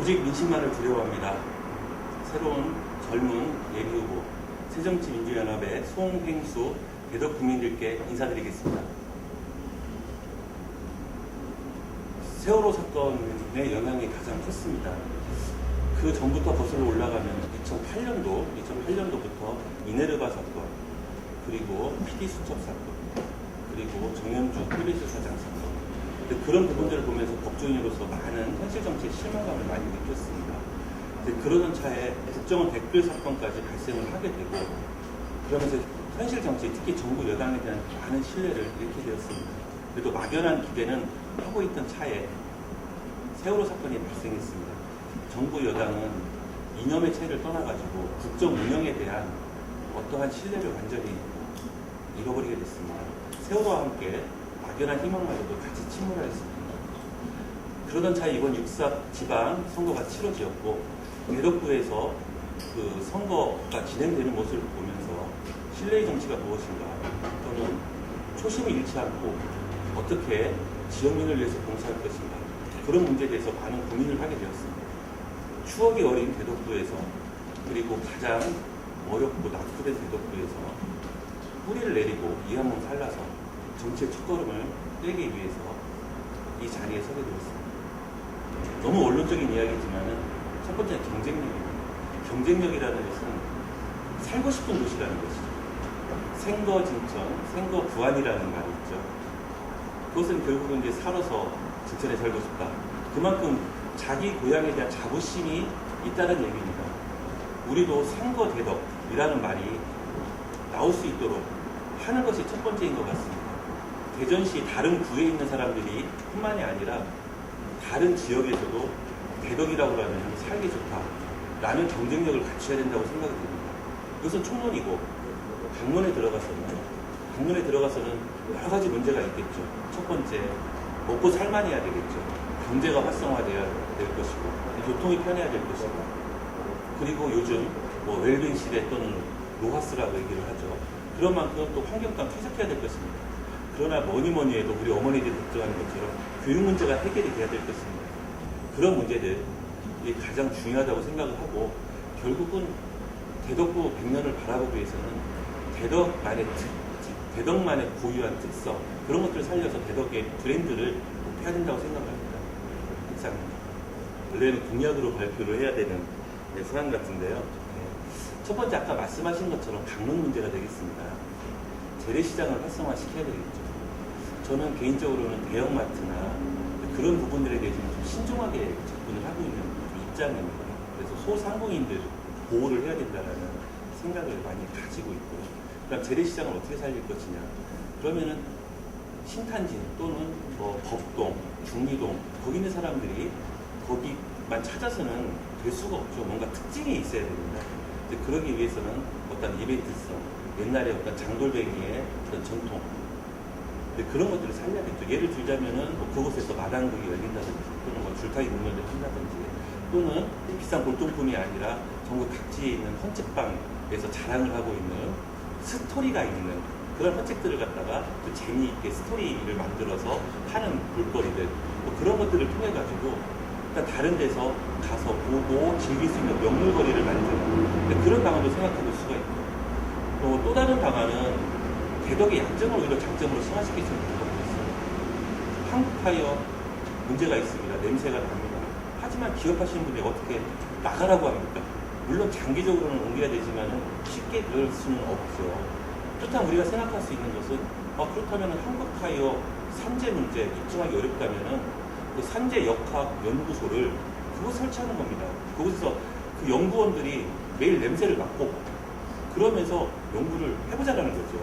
오직 민심만을 두려워합니다. 새로운 젊은 예비후보 새정치민주연합의 송행수 대덕 국민들께 인사드리겠습니다. 세월호 사건의 영향이 가장 컸습니다. 그 전부터 거슬러 올라가면 2008년도부터 미네르바 사건, 그리고 PD수첩 사건, 그리고 정현주 KBS 사장 사건, 그런 부분들을 보면서 법조인으로서 많은 현실 정치의 실망감을 많이 느꼈습니다. 그러던 차에 국정원 댓글 사건까지 발생을 하게 되고, 그러면서 현실 정치, 특히 정부 여당에 대한 많은 신뢰를 잃게 되었습니다. 그래도 막연한 기대는 하고 있던 차에 세월호 사건이 발생했습니다. 정부 여당은 이념의 체를 떠나가지고 국정 운영에 대한 어떠한 신뢰를 완전히 잃어버리게 됐습니다. 세월호와 함께 막연한 희망마저도 같이 침몰하였습니다. 그러던 차에 이번 6.4 지방 선거가 치러지었고, 대덕구에서 그 선거가 진행되는 모습을 보면서 신뢰의 정치가 무엇인가, 또는 초심을 잃지 않고 어떻게 지역민을 위해서 봉사할 것인가, 그런 문제에 대해서 많은 고민을 하게 되었습니다. 추억이 어린 대덕구에서, 그리고 가장 어렵고 낙후된 대덕구에서 뿌리를 내리고 이 한 몸 살라서 정치의 첫걸음을 떼기 위해서 이 자리에 서게 되었습니다. 너무 원론적인 이야기지만은 첫 번째는 경쟁력입니다. 경쟁력이라는 것은 살고 싶은 도시라는 것이죠. 생거진천, 생거부안이라는 말이 있죠. 그것은 결국은 이제 살아서 진천에 살고 싶다. 그만큼 자기 고향에 대한 자부심이 있다는 얘기입니다. 우리도 생거대덕이라는 말이 나올 수 있도록 하는 것이 첫 번째인 것 같습니다. 대전시 다른 구에 있는 사람들이 뿐만이 아니라 다른 지역에서도 대덕이라고 하면 살기 좋다라는 경쟁력을 갖춰야 된다고 생각이 됩니다. 이것은 총론이고, 강론에 들어가서는 여러 가지 문제가 있겠죠. 첫 번째, 먹고 살만해야 되겠죠. 경제가 활성화돼야 될 것이고, 교통이 편해야 될 것이고, 그리고 요즘 웰빙 시대 또는 로하스라고 얘기를 하죠. 그런 만큼 또 환경 또한 퇴색해야 될 것입니다. 그러나 뭐니 해도 우리 어머니들이 걱정하는 것처럼 교육 문제가 해결이 돼야 될 것입니다. 그런 문제들이 가장 중요하다고 생각을 하고, 결국은 대덕구 100년을 바라보기 위해서는 대덕만의 고유한 특성, 그런 것들을 살려서 대덕의 브랜드를 높여야 된다고 생각합니다. 항상 원래는 공약으로 발표를 해야 되는 사안 같은데요. 첫 번째, 아까 말씀하신 것처럼 강릉 문제가 되겠습니다. 재래시장을 활성화시켜야 되겠죠. 저는 개인적으로는 대형마트나 그런 부분들에 대해서는 좀 신중하게 접근을 하고 있는 입장입니다. 그래서 소상공인들 보호를 해야 된다는 생각을 많이 가지고 있고요. 그럼 재래시장을 어떻게 살릴 것이냐. 그러면은 신탄진 또는 법동, 중리동, 거기 있는 사람들이 거기만 찾아서는 될 수가 없죠. 뭔가 특징이 있어야 됩니다. 그러기 위해서는 어떤 이벤트성, 옛날에 어떤 장돌배기의 어떤 전통, 그런 것들을 살려야겠죠. 예를 들자면은 그곳에서 마당극이 열린다든지, 또는 줄타기 공연을 한다든지, 또는 비싼 골동품이 아니라 전국 각지에 있는 헌책방에서 자랑을 하고 있는 스토리가 있는 그런 헌책들을 갖다가 또 재미있게 스토리를 만들어서 하는 볼거리들, 그런 것들을 통해 가지고 일단 다른 데서 가서 보고 즐길 수 있는 명물거리를 만드는 그런 방안도 생각해 볼 수가 있고, 또 다른 방안은 대덕의 약점을 오히려 장점으로 승화시킬 수 있는 방법도 있어요. 한국타이어 문제가 있습니다. 냄새가 납니다. 하지만 기업하시는 분들이 어떻게 나가라고 합니까? 물론 장기적으로는 옮겨야 되지만 쉽게 그럴 수는 없죠. 그렇다면 우리가 생각할 수 있는 것은 그렇다면 한국타이어 산재 문제 입증하기 어렵다면 그 산재 역학 연구소를 그곳 설치하는 겁니다. 그곳에서 그 연구원들이 매일 냄새를 맡고 그러면서 연구를 해보자라는 거죠.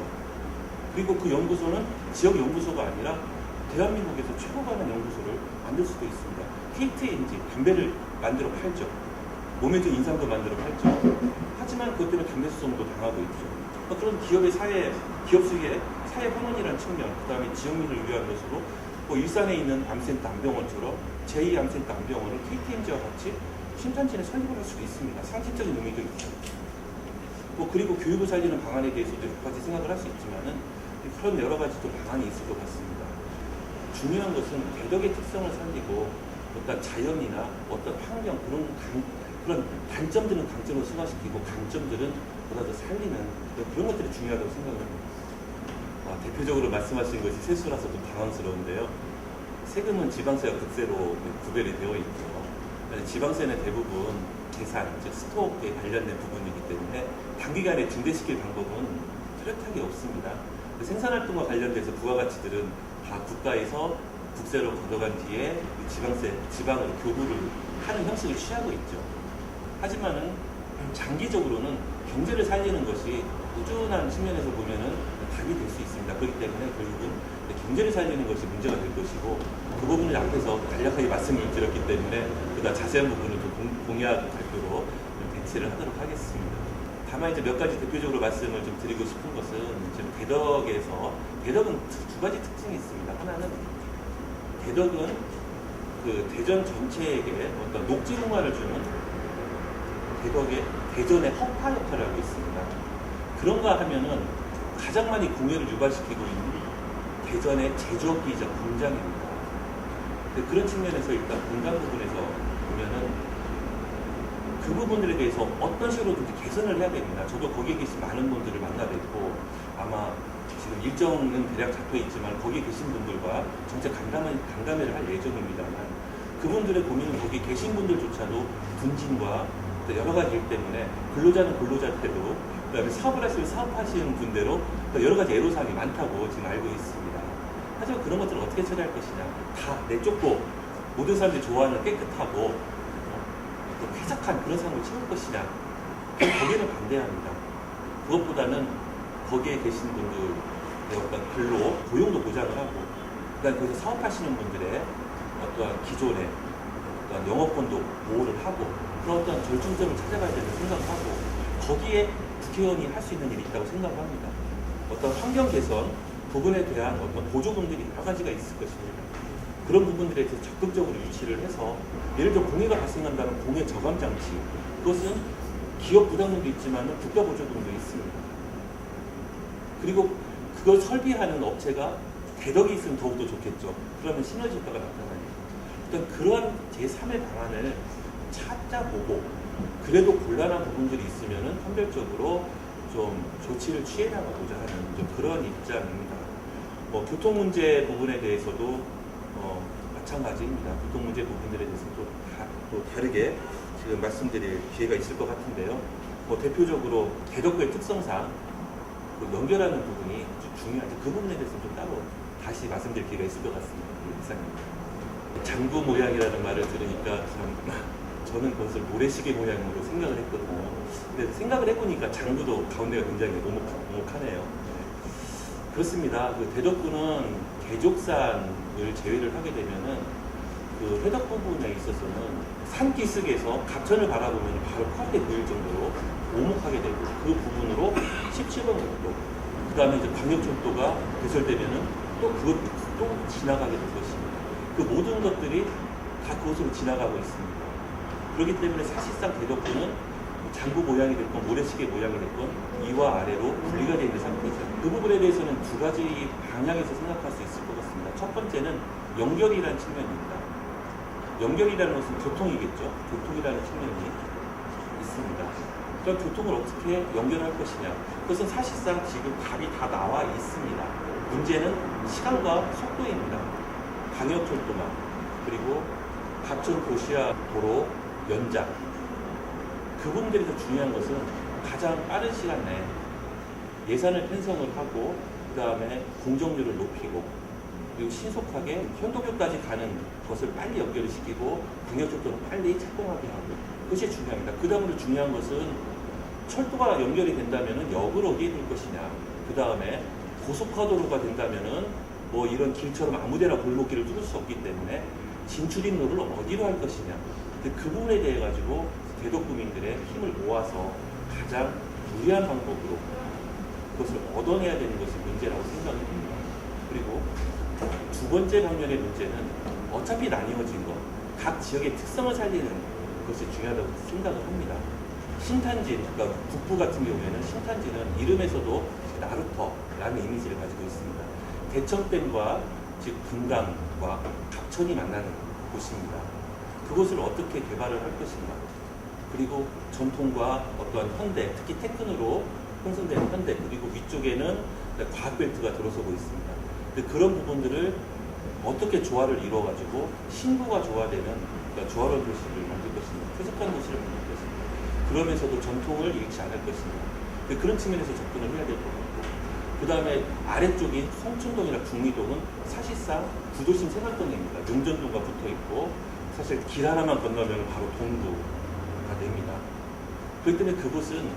그리고 그 연구소는 지역 연구소가 아니라 대한민국에서 최고가는 연구소를 만들 수도 있습니다. KTNG 담배를 만들어 팔죠. 몸에 든 인상도 만들어 팔죠. 하지만 그것 때문에 담배 수송도 당하고 있죠. 그런 기업 수익의 사회 환원이라는 측면, 그 다음에 지역민을 위한 것으로 일산에 있는 암센터 암병원처럼 제2암센터 암병원을 KTNG와 같이 신탄진에 설립을 할 수도 있습니다. 상식적인 의미도 있죠. 그리고 교육을 살리는 방안에 대해서도 여러 가지 생각을 할 수 있지만은 그런 여러 가지 또 방안이 있을 것 같습니다. 중요한 것은 대덕의 특성을 살리고 어떤 자연이나 어떤 환경 그런 단점들은 강점으로 승화시키고 강점들은 보다 더 살리는 그런 것들이 중요하다고 생각을 합니다. 대표적으로 말씀하신 것이 세수라서 좀 당황스러운데요. 세금은 지방세와 국세로 구별이 되어 있고요. 지방세는 대부분 계산, 즉 스톡에 관련된 부분이기 때문에 단기간에 증대시킬 방법은 뚜렷하게 없습니다. 생산활동과 관련돼서 부가가치들은 다 국가에서 국세로 걷어간 뒤에 지방으로 교부를 하는 형식을 취하고 있죠. 하지만은 장기적으로는 경제를 살리는 것이 꾸준한 측면에서 보면은 답이 될 수 있습니다. 그렇기 때문에 결국은 경제를 살리는 것이 문제가 될 것이고 그 부분을 앞에서 간략하게 말씀을 드렸기 때문에 그보다 자세한 부분을 좀 공약 발표로 대체를 하도록 하겠습니다. 다만 이제 몇 가지 대표적으로 말씀을 좀 드리고 싶은 것은 지금 대덕은 두 가지 특징이 있습니다. 하나는 대덕은 그 대전 전체에게 어떤 녹지문화를 주는 대전의 허파 역할을 하고 있습니다. 그런가 하면은 가장 많이 공해를 유발시키고 있는 대전의 제조업기이자 공장입니다. 그런 측면에서 일단 공간 부분에서 보면은 그 부분들에 대해서 어떤 식으로든지 개선을 해야 됩니다. 저도 거기에 계신 많은 분들을 만나뵙고 아마 지금 일정은 대략 잡혀 있지만 거기에 계신 분들과 정책 간담회를 할 예정입니다만 그분들의 고민은 거기 계신 분들조차도 분진과 여러 가지 일 때문에 근로자는 근로자대로 그다음에 사업을 하시는 사업하시는 분대로 여러 가지 애로사항이 많다고 지금 알고 있습니다. 하지만 그런 것들을 어떻게 처리할 것이냐 다 내쫓고 모든 사람들이 좋아하는 깨끗하고 쾌적한 그런 삶을 채울 것이냐 거기에는 반대합니다. 그것보다는 거기에 계신 분들의 어떤 근로, 고용도 보장을 하고 그다음에 거기서 사업하시는 분들의 어떠한 기존의 어떠한 영업권도 보호를 하고 그런 어떤 절충점을 찾아가야 된다고 생각하고 거기에 국회의원이 할 수 있는 일이 있다고 생각합니다. 어떤 환경 개선 부분에 대한 어떤 보조금들이 여러 가지가 있을 것입니다. 그런 부분들에 대해서 적극적으로 유치를 해서 예를 들어 공해가 발생한다면 공해 저감 장치 그것은 기업 부담금도 있지만 국가 보조금도 있습니다. 그리고 그걸 설비하는 업체가 대덕이 있으면 더욱더 좋겠죠. 그러면 시너지 효과가 나타나니까. 일단 그러한 제3의 방안을 찾아보고 그래도 곤란한 부분들이 있으면은 선별적으로 좀 조치를 취해 나가고자 하는 좀 그런 입장입니다. 교통 문제 부분에 대해서도 마찬가지입니다. 교통 문제 부분들에 대해서 또 다르게 지금 말씀드릴 기회가 있을 것 같은데요. 대표적으로 대덕구의 특성상 연결하는 부분이 아주 중요하죠. 그 부분에 대해서 좀 따로 다시 말씀드릴 기회가 있을 것 같습니다. 이상입니다. 장구 모양이라는 말을 들으니까 참 저는 그것을 모래시계 모양으로 생각을 했거든요. 근데 생각을 해보니까 장구도 가운데가 굉장히 오목하네요. 그렇습니다. 그 대덕구는 개족산을 제외를 하게 되면은 그 해덕 부분에 있어서는 산기슭에서 갑천을 바라보면 바로 코앞에 보일 정도로 오목하게 되고 그 부분으로 17번 국도 그 다음에 이제 광역철도가 개설되면은 또 그것도 또 지나가게 될 것입니다. 그 모든 것들이 다 그곳으로 지나가고 있습니다. 그렇기 때문에 사실상 대덕구는 장구 모양이 됐건 모래시계 모양이 됐건 위와 아래로 분리가 되어 있는 상태이죠. 그 부분에 대해서는 두 가지 방향에서 생각할 수 있을 것 같습니다. 첫 번째는 연결이라는 측면입니다. 연결이라는 것은 교통이겠죠. 교통이라는 측면이 있습니다. 그럼 교통을 어떻게 연결할 것이냐. 그것은 사실상 지금 답이 다 나와 있습니다. 문제는 시간과 속도입니다. 광역철도망 그리고 갑천 도시화 도로 연장 그 부분들이 더 중요한 것은 가장 빠른 시간 내에 예산을 편성을 하고 그 다음에 공정률을 높이고 그리고 신속하게 현도교까지 가는 것을 빨리 연결을 시키고 광역철도는 빨리 착공하게 하고 그것이 중요합니다. 그 다음으로 중요한 것은 철도가 연결이 된다면 역을 어디에 둘 것이냐 그 다음에 고속화도로가 된다면 이런 길처럼 아무데나 골목길을 뚫을 수 없기 때문에 진출입로를 어디로 할 것이냐 그 부분에 대해 가지고 대덕구민들의 힘을 모아서 가장 유리한 방법으로 그것을 얻어내야 되는 것이 문제라고 생각을 합니다. 그리고 두 번째 방면의 문제는 어차피 나뉘어진 것, 각 지역의 특성을 살리는 것이 중요하다고 생각을 합니다. 신탄진, 그러니까 북부 같은 경우에는 신탄진은 이름에서도 나루터라는 이미지를 가지고 있습니다. 대천댐과 즉 금강과 갑천이 만나는 곳입니다. 그것을 어떻게 개발을 할 것인가. 그리고 전통과 어떠한 현대, 특히 테크노로 형성되는 현대, 그리고 위쪽에는 과학 벨트가 들어서고 있습니다. 그런 부분들을 어떻게 조화를 이루어가지고 신부가 조화되는, 그러니까 조화로운 도시를 만들 것인가, 쾌적한 도시를 만들 것인가, 그러면서도 전통을 잃지 않을 것인가. 그런 측면에서 접근을 해야 될 것 같고, 그 다음에 아래쪽인 성춘동이나 중리동은 사실상 구도심 생활동입니다. 용전동과 붙어 있고, 사실 길 하나만 건너면 바로 동구가 됩니다. 그렇기 때문에 그곳은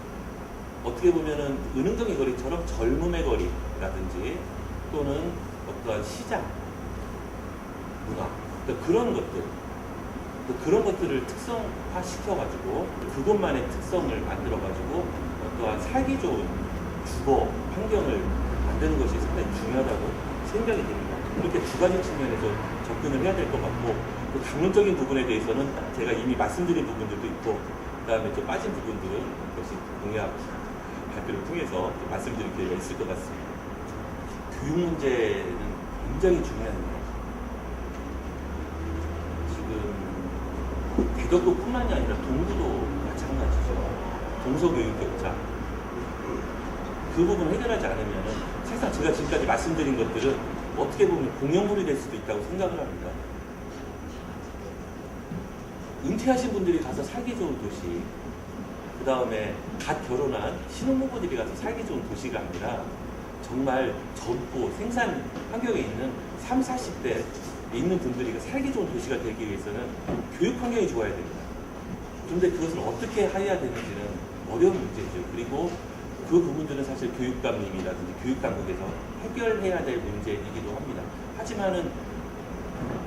어떻게 보면은 은흥동의 거리처럼 젊음의 거리라든지 또는 어떠한 시장, 문화, 그런 것들, 그런 것들을 특성화 시켜가지고 그것만의 특성을 만들어가지고 어떠한 살기 좋은 주거 환경을 만드는 것이 상당히 중요하다고 생각이 됩니다. 그렇게 두 가지 측면에서 접근을 해야 될 것 같고, 그 강론적인 부분에 대해서는 제가 이미 말씀드린 부분들도 있고, 그 다음에 좀 빠진 부분들은 역시 공약 발표를 통해서 말씀드릴 기회가 있을 것 같습니다. 교육 문제는 굉장히 중요합니다. 지금 대덕구뿐만이 아니라 동구도 마찬가지죠. 동서교육 격차. 그 부분을 해결하지 않으면 사실상 제가 지금까지 말씀드린 것들은 어떻게 보면 공연물이 될 수도 있다고 생각을 합니다. 은퇴하신 분들이 가서 살기 좋은 도시, 그 다음에 갓 결혼한 신혼부부들이 가서 살기 좋은 도시가 아니라 정말 젊고 생산 환경에 있는 30, 40대 있는 분들이 살기 좋은 도시가 되기 위해서는 교육 환경이 좋아야 됩니다. 그런데 그것을 어떻게 해야 되는지는 어려운 문제죠. 그리고 그 부분들은 사실 교육감님이라든지 교육당국에서 해결해야 될 문제이기도 합니다. 하지만은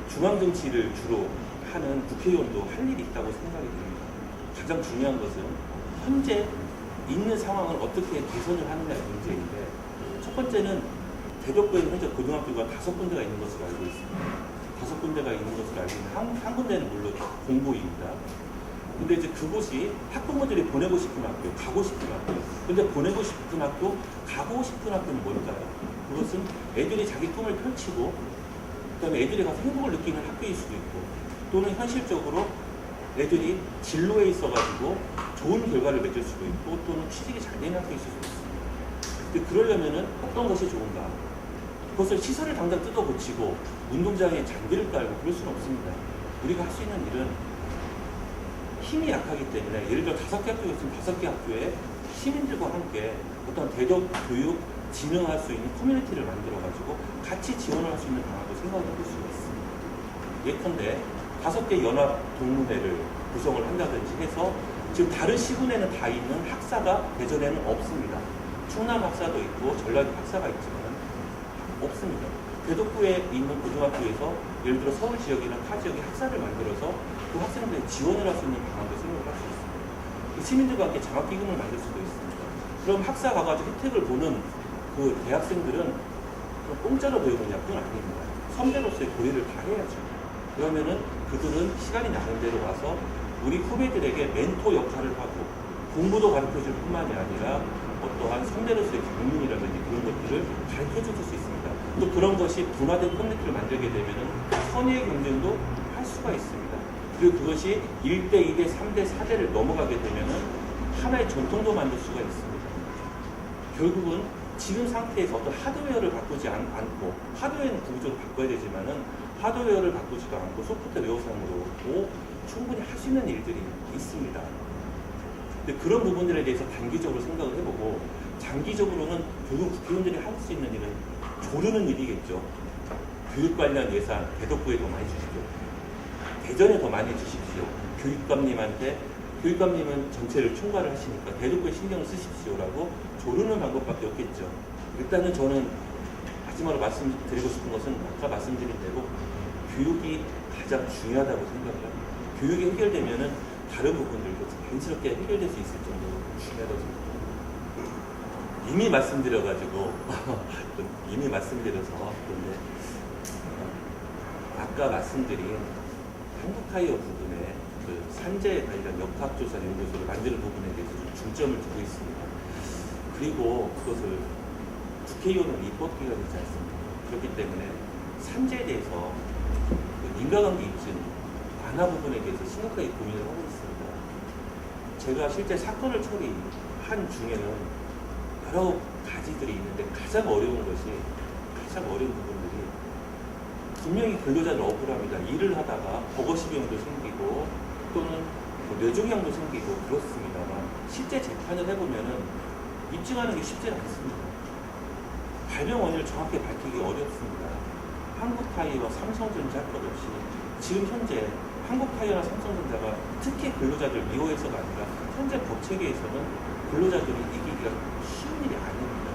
중앙정치를 주로 하는 국회의원도 할 일이 있다고 생각이 듭니다. 가장 중요한 것은 현재 있는 상황을 어떻게 개선을 하느냐의 문제인데, 첫 번째는 대덕구에는 현재 고등학교가 5군데가 있는 것으로 알고 있습니다. 5군데가 있는 것으로 알고 있는데 한 군데는 물론 공고입니다. 근데 이제 그곳이 학부모들이 보내고 싶은 학교, 가고 싶은 학교. 근데 보내고 싶은 학교, 가고 싶은 학교는 뭘까요? 그것은 애들이 자기 꿈을 펼치고, 그 다음에 애들이 가서 행복을 느끼는 학교일 수도 있고, 또는 현실적으로 애들이 진로에 있어가지고 좋은 결과를 맺을 수도 있고, 또는 취직이 잘 되는 학교일 수도 있습니다. 근데 그러려면은 어떤 것이 좋은가? 그것을 시설을 당장 뜯어 고치고, 운동장에 잔디를 깔고 그럴 수는 없습니다. 우리가 할 수 있는 일은 힘이 약하기 때문에, 예를 들어 5개 학교가 있으면 5개 학교에 시민들과 함께 어떤 대덕 교육 진흥할 수 있는 커뮤니티를 만들어가지고 같이 지원을 할 수 있는 방안도 생각을 해볼 수가 있습니다. 예컨대 5개 연합 동문회를 구성을 한다든지 해서 지금 다른 시군에는 다 있는 학사가 대전에는 없습니다. 충남 학사도 있고 전라도 학사가 있지만 없습니다. 대덕구에 있는 고등학교에서 예를 들어 서울 지역이나 타 지역의 학사를 만들어서 그 학생들의 지원을 할 수 있는 방안도 생각을 할 수 있습니다. 시민들과 함께 장학기금을 만들 수도 있습니다. 그럼 학사 가가지고 혜택을 보는 그 대학생들은 공짜로 배우는 약은 아닙니다. 선배로서의 도리를 다 해야죠. 그러면은 그들은 시간이 나는 대로 와서 우리 후배들에게 멘토 역할을 하고 공부도 가르쳐줄 뿐만이 아니라 어떠한 선배로서의 경륜이라든지 그런 것들을 가르쳐줄 수 있습니다. 또 그런 것이 분화된 커뮤니티를 만들게 되면은 선의의 경쟁도 할 수가 있습니다. 그리고 그것이 1대, 2대, 3대, 4대를 넘어가게 되면은 하나의 전통도 만들 수가 있습니다. 결국은 지금 상태에서 어떤 하드웨어를 바꾸지 않고, 하드웨어는 구조적으로 바꿔야 되지만은 하드웨어를 바꾸지도 않고 소프트웨어상으로 충분히 할 수 있는 일들이 있습니다. 근데 그런 부분들에 대해서 단기적으로 생각을 해보고, 장기적으로는 결국 국회의원들이 할 수 있는 일은 조르는 일이겠죠. 교육 관련 예산 대덕구에 더 많이 주십시오. 대전에 더 많이 주십시오. 교육감님은 전체를 총괄을 하시니까 대덕구에 신경을 쓰십시오라고 조르는 방법밖에 없겠죠. 일단은 저는 마지막으로 말씀드리고 싶은 것은 아까 말씀드린 대로 교육이 가장 중요하다고 생각을 합니다. 교육이 해결되면은 다른 부분들도 자연스럽게 해결될 수 있을 정도로 중요하다고 생각합니다. 이미 말씀드려가지고 이미 말씀드려서 그런데 아까 말씀드린 한국타이어 부분에 그 산재 관련 역학조사 연구소를 만드는 부분에 대해서 좀 중점을 두고 있습니다. 그리고 그것을 국회의원은 입법기관이지 않습니까? 그렇기 때문에 산재에 대해서 그 인과관계 입증 완화 부분에 대해서 심각하게 고민을 하고 있습니다. 제가 실제 사건을 처리한 중에는 여러 가지들이 있는데 가장 어려운 부분들이 분명히 근로자는 억울합니다. 일을 하다가 버거시병도 생기고 또는 뭐 뇌종양도 생기고 그렇습니다만 실제 재판을 해보면은 입증하는 게 쉽지 않습니다. 발병 원인을 정확히 밝히기 어렵습니다. 한국타이어와 삼성전자 할 것 없이 지금 현재 한국타이어나 삼성전자가 특히 근로자들 미워해서가 아니라 현재 법체계에서는 근로자들이 이기기가 쉬운 일이 아닙니다.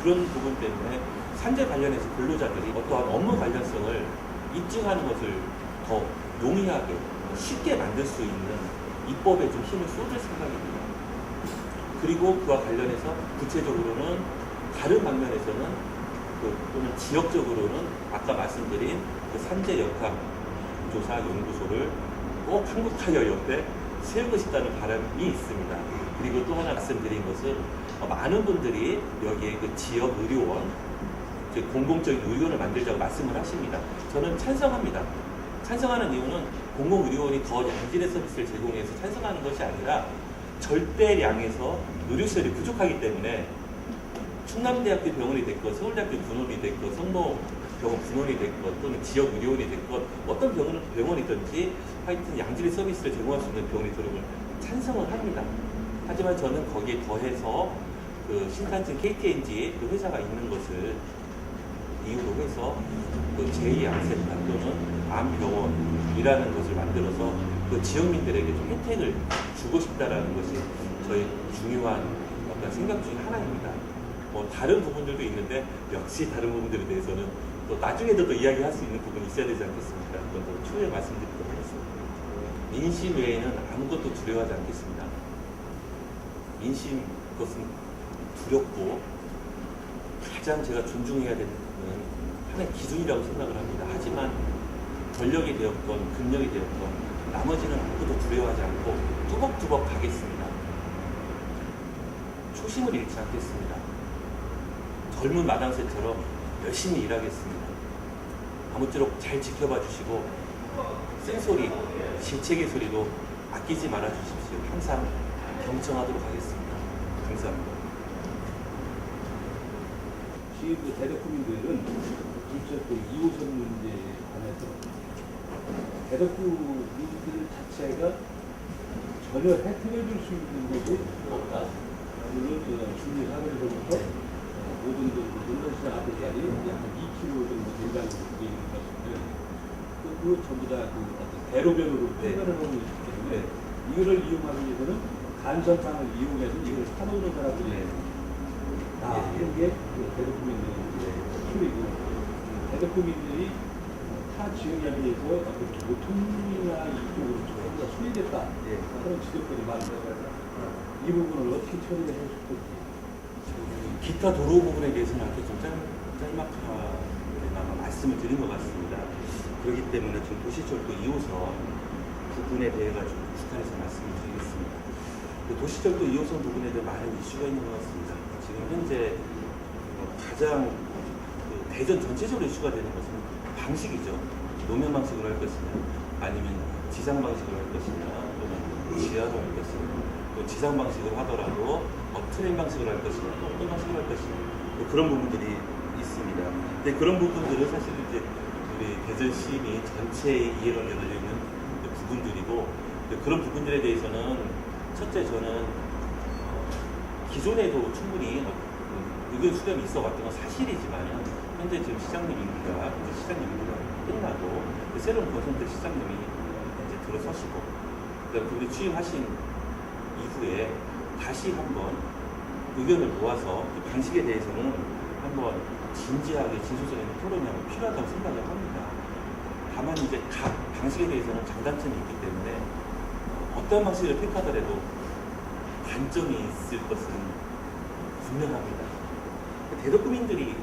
그런 부분 때문에 산재 관련해서 근로자들이 어떠한 업무 관련성을 입증하는 것을 더 용이하게 쉽게 만들 수 있는 입법에 좀 힘을 쏟을 생각입니다. 그리고 그와 관련해서 구체적으로는 다른 방면에서는 또는 지역적으로는 아까 말씀드린 그 산재 역학 조사 연구소를 꼭 한국타이어 옆에 세우고 싶다는 바람이 있습니다. 그리고 또 하나 말씀드린 것은 많은 분들이 여기에 그 지역 의료원, 공공적인 의료원을 만들자고 말씀을 하십니다. 저는 찬성합니다. 찬성하는 이유는 공공의료원이 더 양질의 서비스를 제공해서 찬성하는 것이 아니라 절대량에서 의료시설이 부족하기 때문에 충남대학교 병원이 됐건 서울대학교 분원이 됐건 성모병원 분원이 됐건 또는 지역 의료원이 됐건 어떤 병원이든지 하여튼 양질의 서비스를 제공할 수 있는 병원이 들어오면 찬성을 합니다. 하지만 저는 거기에 더해서 그 신탄진 KTNG 그 회사가 있는 것을 이유로 해서 그 제2암센터 또는 암병원이라는 것을 만들어서 그 지역민들에게 좀 혜택을 주고 싶다라는 것이 저희 중요한 어떤 생각 중에 하나입니다. 뭐 다른 부분들도 있는데 역시 다른 부분들에 대해서는 또 나중에도 또 이야기할 수 있는 부분이 있어야 되지 않겠습니까? 그건 또 추후에 말씀드리도록 하겠습니다. 민심 외에는 아무것도 두려워하지 않겠습니다. 민심 그것은 두렵고 가장 제가 존중해야 되는 하나의 기준이라고 생각을 합니다. 하지만 권력이 되었건 근력이 되었건 나머지는 아무것도 두려워하지 않고 뚜벅뚜벅 가겠습니다. 초심을 잃지 않겠습니다. 젊은 마당새처럼 열심히 일하겠습니다. 아무쪼록 잘 지켜봐 주시고 쓴소리, 질책의 소리도 아끼지 말아 주십시오. 항상 경청하도록 하겠습니다. 감사합니다. 지금 대덕구민들은 둘째 또 2호선 문제에 관해서 대덕구민들 자체가 전혀 혜택을 줄 수 있는 것이 없다. 물론 중리사거리로부터 모든 논란시장 앞에까지 약 2km 정도 된다고 되어 있는 것인데 그 전부 다 어떤 대로변으로 표현을 하고 있기 때문에 이거를 이용하기 위해서는 간선상을 이용해서 이걸 사놓는 사람들이 하는 게 대덕구민들의 소리고 대덕구민들이 타 지역에 비해서 어떤 교통이나 이쪽으로 조금 더 소외됐다 그런 지적들이 많은데 이 부분을 어떻게 처리를 해줄 건지 기타 도로 부분에 대해서는 아주 좀 짤막하게나마 말씀을 드린 것 같습니다. 그렇기 때문에 지금 도시철도 2호선 부분에 대해 가지고 국한에서 말씀을 드리겠습니다. 그 도시철도 2호선 부분에 대해 많은 이슈가 있는 것 같습니다. 지금 현재 가장 대전 전체적으로 이슈가 되는 것은 방식이죠. 노면 방식으로 할 것이냐, 아니면 지상 방식으로 할 것이냐, 또는 지하로 할 것이냐, 또 지상 방식으로 하더라도 트레인 방식으로 할 것이냐, 또 어떤 방식으로 할 것이냐, 또 그런 부분들이 있습니다. 근데 그런 부분들은 사실 이제 우리 대전 시민 전체의 이해관계가 달려 있는 부분들이고, 그런 부분들에 대해서는 첫째 저는 기존에도 충분히 의견 수렴이 있어 왔던 건 사실이지만 현재 지금 시장님 임기가 끝나고 새로운 권선태 시장님이 이제 들어서시고 그분이 취임하신 이후에 다시 한번 의견을 모아서 그 방식에 대해서는 한번 진지하게 진솔성 있는 토론이 한번 필요하다고 생각을 합니다. 다만 이제 각 방식에 대해서는 장단점이 있기 때문에 어떤 방식을 택하더라도 단점이 있을 것은 분명합니다. 대덕구민들이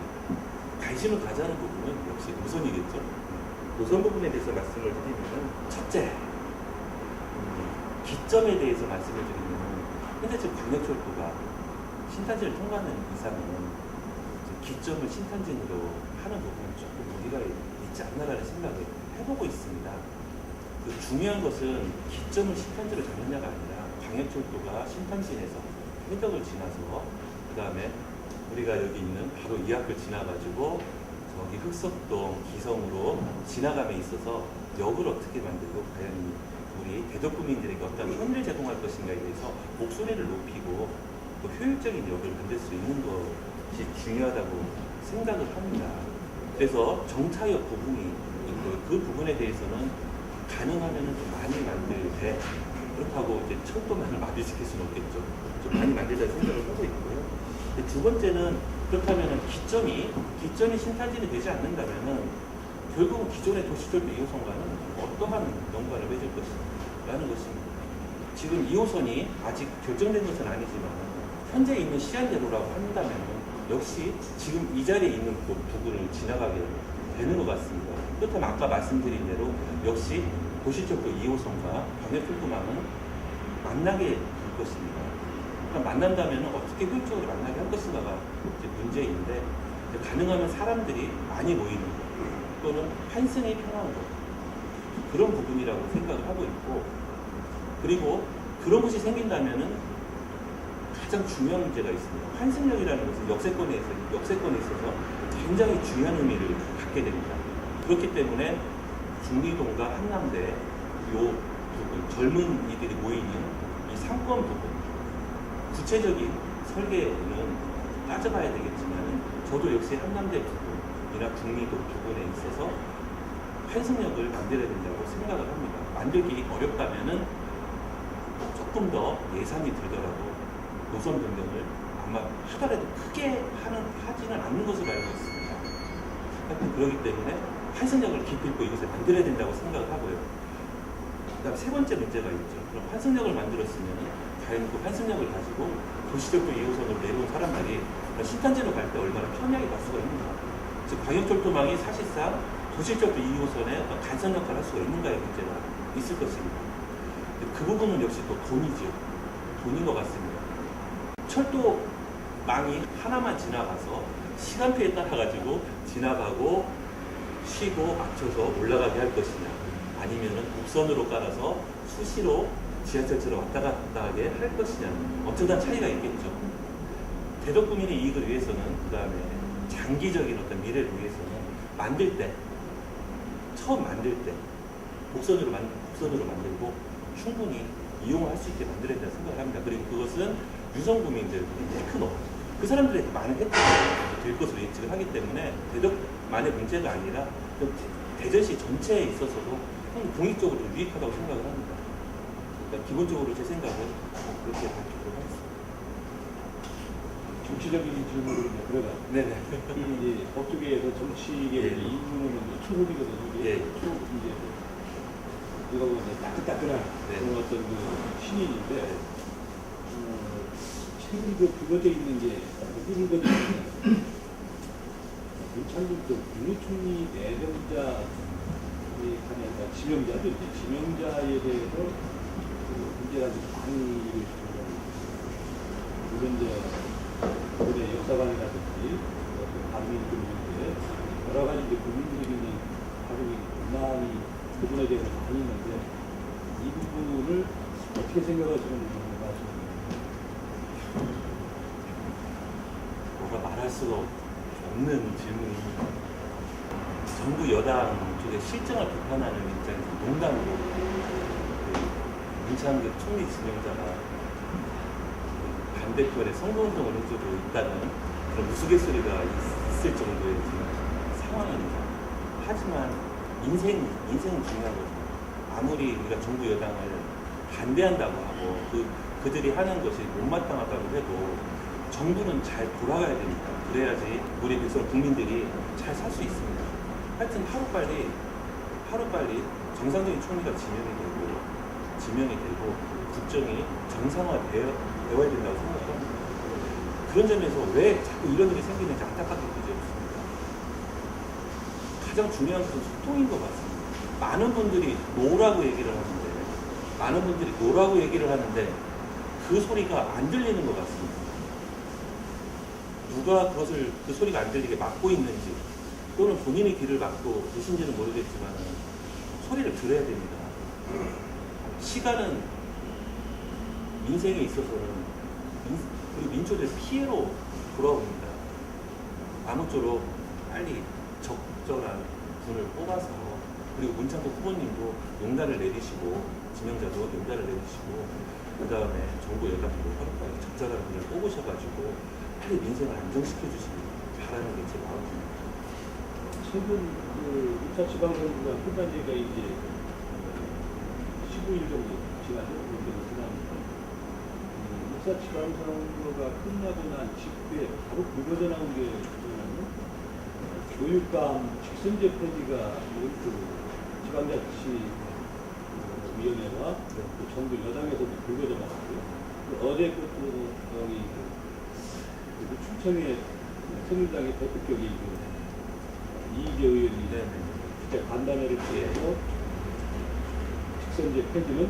관심을 가져야 하는 부분은 역시 노선이겠죠. 노선 부분에 대해서 말씀을 드리면 첫째, 기점에 대해서 말씀을 드리면 현재 지금 광역철도가 신탄진을 통과하는 이상은 기점을 신탄진으로 하는 부분은 조금 무리가 있지 않나라는 생각을 해보고 있습니다. 그 중요한 것은 기점을 신탄지로 잡느냐가 아니라 광역철도가 신탄진에서 해덕을 지나서 그 다음에 우리가 여기 있는 바로 이 앞을 지나가지고 저기 흑석동 기성으로 지나감에 있어서 역을 어떻게 만들고 과연 우리 대덕구민들에게 어떤 편의를 제공할 것인가에 대해서 목소리를 높이고 또 효율적인 역을 만들 수 있는 것이 중요하다고 생각을 합니다. 그래서 정차역 부분이 있고 그 부분에 대해서는 가능하면 좀 많이 만들되 그렇다고 이제 철도만을 마비시킬 수는 없겠죠. 좀 많이 만들자는 생각을 하고 있고요. 두 번째는 그렇다면 기점이 신탄진이 되지 않는다면은 결국은 기존의 도시철도 2호선과는 어떠한 연관을 맺을 것이라는 것입니다. 지금 2호선이 아직 결정된 것은 아니지만 현재 있는 시한대로라고 한다면 역시 지금 이 자리에 있는 그 부분을 지나가게 되는 것 같습니다. 그렇다면 아까 말씀드린 대로 역시 도시철도 2호선과 광역철도망은 만나게 될 것입니다. 그럼 만난다면 어떻게 효율적으로 만나게 할 것인가가 이제 문제인데 이제 가능하면 사람들이 많이 모이는 것 또는 환승이 편한 것 그런 부분이라고 생각을 하고 있고 그리고 그런 것이 생긴다면은 가장 중요한 문제가 있습니다. 환승역이라는 것은 역세권에 있어서 굉장히 중요한 의미를 갖게 됩니다. 그렇기 때문에 중리동과 한남대 요 부분 젊은이들이 모이는 이 상권 부분 구체적인 설계는 따져봐야 되겠지만 저도 역시 한남대 부분이나 중리도 부분에 있어서 환승역을 만들어야 된다고 생각을 합니다. 만들기 어렵다면은 조금 더 예산이 들더라도 노선 변경을 아마 하더라도 크게 하지는 않는 것으로 알고 있습니다. 하여튼 그렇기 때문에 환승역을 기필코 이곳에 만들어야 된다고 생각을 하고요. 그 다음 세 번째 문제가 있죠. 그럼 환승역을 만들었으면 과연 그 환승역을 가지고 도시철도 2호선으로 내려온 사람들이 신탄진으로 갈 때 얼마나 편하게 갈 수가 있는가. 즉 광역철도망이 사실상 도시철도 2호선에 간선 역할을 할 수가 있는가의 문제가 있을 것입니다. 그 부분은 역시 또 돈이죠. 돈인 것 같습니다. 철도망이 하나만 지나가서 시간표에 따라가지고 지나가고 쉬고 맞춰서 올라가게 할 것이냐 아니면은 곡선으로 깔아서 수시로 지하철처럼 왔다 갔다 하게 할 것이냐 엄청난 차이가 있겠죠. 대덕구민의 이익을 위해서는 그 다음에 장기적인 어떤 미래를 위해서는 만들 때 처음 만들 때 곡선으로 만들고 충분히 이용할 수 있게 만들어야 된다고 생각을 합니다. 그리고 그것은 유성구민들, 테크노 그 사람들에게 많은 혜택이 될 것으로 예측을 하기 때문에 대덕만의 문제가 아니라 대전시 전체에 있어서도 공익적으로 유익하다고 생각을 합니다. 그러니까 기본적으로 제 생각은 그렇게 밝히도록 하겠습니다. 정치적인 질문으로 들어가. 네네. 이제 법조계에서 정치계의 예. 이 부분은 초급이거든요. 이게 예. 초 이제 이거 이제 따끈따끈한 네. 그런 어떤 그 신인인데 최근 그 불거져 있는 게 불거져 있는 윤창국 국무총리 내정자 그러니까 지명자죠. 이제 지명자에 대해서 그 문제가 좀 많이 일어나고 물론 이제 그들의 역사관이라든지 발음이 좀 있는데 여러 가지 이제 국민들이 있는 발음이 불만이 부분에 대해서 많이 있는데 이 부분을 어떻게 생각하시는 말씀입니다. 뭐가 말할 수가 없는 질문입니다. 정부 여당 쪽의 실정을 비판하는 입장에서 농담으로 문창극 총리 지명자가 반대편에 선거운동을 해주고 있다는 그런 우스갯소리가 있을 정도의 상황입니다. 하지만 인생은 중요한 거죠. 아무리 우리가 정부 여당을 반대한다고 하고 그들이 하는 것이 못마땅하다고 해도 정부는 잘 돌아가야 됩니다. 그래야지 우리 백성 국민들이 잘 살 수 있습니다. 하여튼 하루빨리 정상적인 총리가 지명이 되고 국정이 정상화되어야 된다고 생각합니다. 그런 점에서 왜 자꾸 이런 일이 생기는지 안타깝게 느껴졌습니다. 가장 중요한 것은 소통인 것 같습니다. 많은 분들이 노라고 얘기를 하는데 그 소리가 안 들리는 것 같습니다. 누가 그 소리가 안 들리게 막고 있는지 또는 본인의 귀를 막고 계신지는 모르겠지만 소리를 들어야 됩니다. 시간은 민생에 있어서는 그리고 민초들 피해로 돌아옵니다. 아무쪼록 빨리 적절한 분을 뽑아서 그리고 문창국 후보님도 용단을 내리시고 지명자도 용단을 내리시고 그 다음에 정부 여당도 허락하게 적절한 분을 뽑으셔가지고 빨리 민생을 안정시켜 주시길 바라는 게 제 마음입니다. 최근 그 2차 지방선거가 끝난 지가 이제 15일 정도 지났죠. 지나니까 2차 지방선거가 끝나고 난 직후에 바로 불거져 나온 게 뭐냐면 교육감 직선제 폐지가 그 지방자치 위원회와 그 정부 여당에서도 불거져 나왔고요. 어제 것도 여기 그 충청의 새누리당의 대표격이 이희재 의원이 그때 간담회를 통해서 직선제 폐지는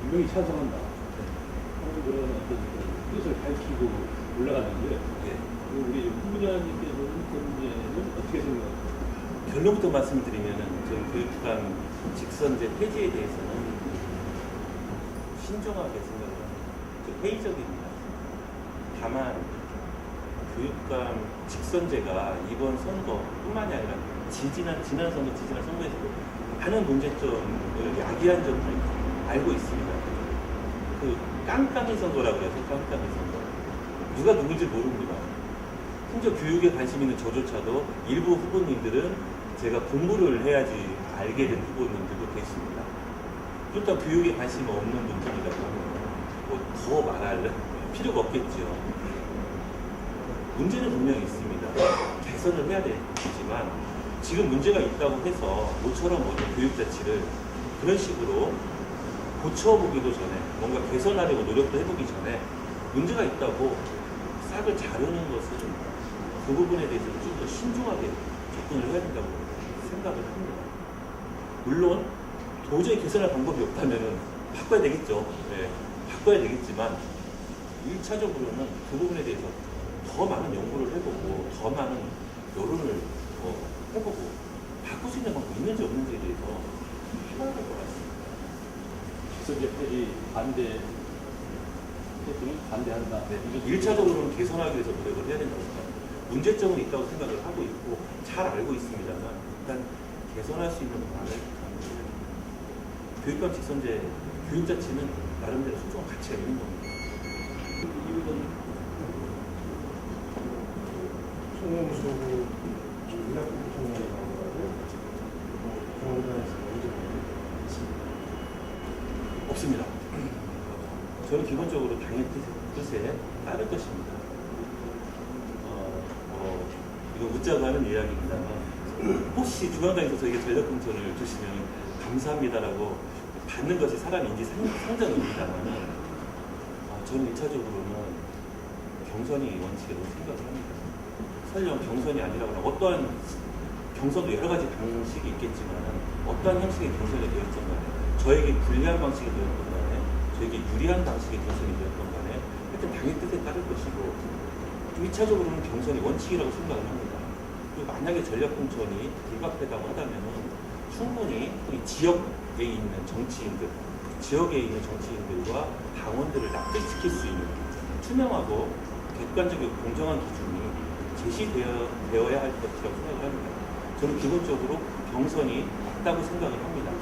분명히 찬성한다 하는 그런 어떤 뜻을 밝히고 올라갔는데 우리 후보자님께서는 그 문제는 어떻게 생각하세요? 결론부터 말씀드리면은 저희 교육감 직선제 폐지에 대해서는 신중하게 생각을 합니다. 좀 회의적입니다. 다만 교육감 직선제가 이번 선거뿐만이 아니라 지난 선거에서도 많은 문제점을 야기한 점을 알고 있습니다. 그 깜깜이 선거라고 해서 깜깜이 선거. 누가 누군지 모릅니다. 심지어 교육에 관심 있는 저조차도 일부 후보님들은 제가 공부를 해야지 알게 된 후보님들도 계십니다. 그렇다고 교육에 관심 없는 분들이라고 하면 뭐 더 말할 필요가 없겠죠. 문제는 분명히 있습니다. 개선을 해야 되지만 지금 문제가 있다고 해서 모처럼 어떤 교육자치를 그런 식으로 고쳐보기도 전에 뭔가 개선하려고 노력도 해보기 전에 문제가 있다고 싹을 자르는 것은 그 부분에 대해서 좀 더 신중하게 접근을 해야 된다고 생각을 합니다. 물론 도저히 개선할 방법이 없다면 바꿔야 되겠죠. 네, 바꿔야 되겠지만 1차적으로는 그 부분에 대해서 더 많은 연구를 해보고 더 많은 여론을 해보고 바꿀 수 있는 방법이 있는지 없는지에 대해서 해봐야 될 것 같습니다. 직선제 폐지 반대 는 반대한다. 네, 1차적으로는 개선하기 위해서 노력을 해야 된다고 생각합니다. 문제점은 있다고 생각을 하고 있고 잘 알고 있습니다만 일단 개선할 수 있는 방안을 교육감 직선제 교육자치는 나름대로 소중한 가치가 있는 겁니다. 이유는 총영수고 의학부 총영이 나오고 공원에서 언제 있습니다. 없습니다. 저는 기본적으로 당의 뜻에 따를 것입니다. 이거 묻자고 하는 이야기입니다만 혹시 중앙당에서 저에게 전략공천을 주시면 감사합니다라고 받는 것이 사람인지 상정입니다만 저는 1차적으로는 경선이 원칙이라고 생각을 합니다. 설령 경선이 아니라고 하면 어떠한 경선도 여러 가지 방식이 있겠지만 어떠한 형식의 경선이 되었던 간에 저에게 불리한 방식이 되었던 간에 저에게 유리한 방식의 경선이 되었던 간에 하여튼 당의 뜻에 따를 것이고 1차적으로는 경선이 원칙이라고 생각을 합니다. 그리고 만약에 전략공천이 불가피하다고 한다면 충분히 이 지역에 있는 정치인들, 지역에 있는 정치인들과 당원들을 납득시킬 수 있는 투명하고 객관적이고 공정한 기준이 제시되어야 할 것이라고 생각을 합니다. 저는 기본적으로 경선이 맞다고 생각을 합니다.